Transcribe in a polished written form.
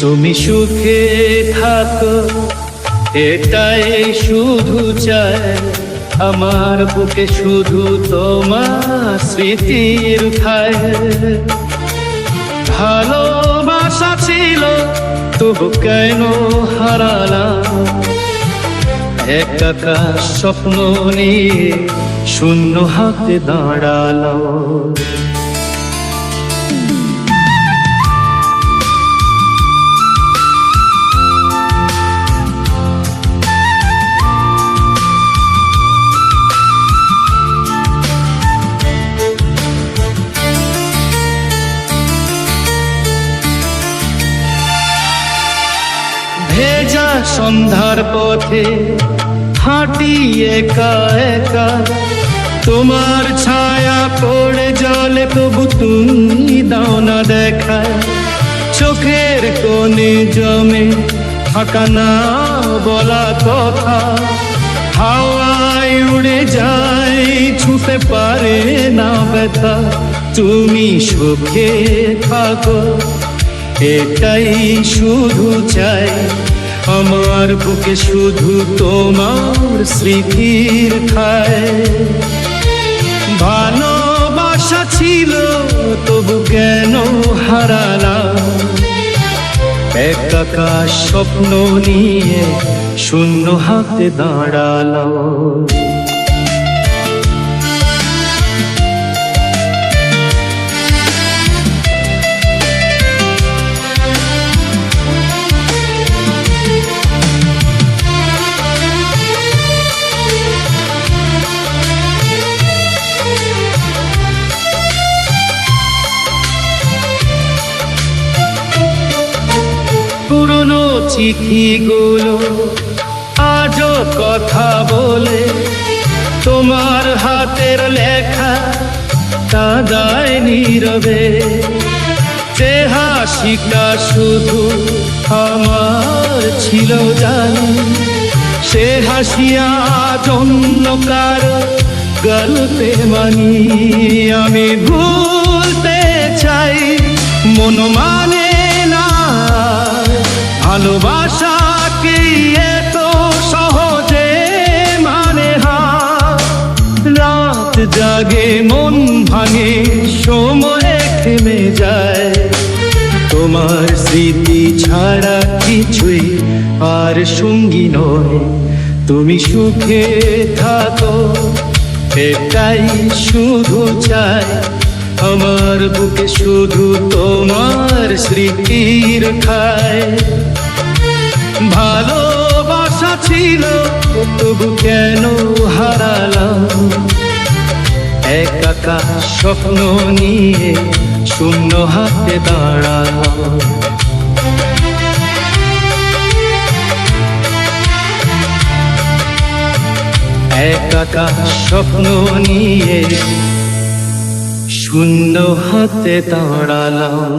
তুমি সুখে থাকো এটাই শুধু চাই, আমার বুকে শুধু তোমার স্মৃতির ঠাই। ভালোবাসা ছিল তবু কেন হারালাম, একা স্বপ্ন নিয়ে শূন্য হাতে দাঁড়ালাম। ভেজা সন্ধ্যার পথে হাঁটি একা একা, তোমার ছায়া পড়ে জলে তবু তুমি দাও না দেখা। চোখের কোণে জমে থাকা না বলা কথা, হাওয়ায় উড়ে যায় ছুঁতে পারে না ব্যথা। তুমি সুখে থাকো এটাই শুধু চাই, আমার বুকে শুধু তোমার স্মৃতির ঠাই। ভালোবাসা ছিল তবু কেন হারালাম, একা স্বপ্ন নিয়ে শূন্য হাতে দাঁড়ালাম। পুরনো চিঠিগুলো আজও কথা বলে, তোমার হাতের লেখা কাঁদায় নীরবে। যে হাসিটা শুধু আমার ছিল জানি, সে হাসিয়া জন্য কারো গল্পে মানি। আমি ভুলতে চাই মন মানে না, ভালোবাসাকে এত সহজে মানে হার। রাত জাগে মন ভাঙে সময় থেমে যায়, তোমার স্মৃতি ছাড়া কিছুই আর সঙ্গী নয়। তুমি সুখে থাকো এটাই শুধু চাই, আমার বুকে শুধু তোমার স্মৃতির ঠাই। ভালোবাসা ছিল তবু কেন হারালাম, একা স্বপ্ন নিয়ে শূন্য হাতে দাঁড়ালাম। একা স্বপ্ন নিয়ে শূন্য হাতে দাঁড়ালাম।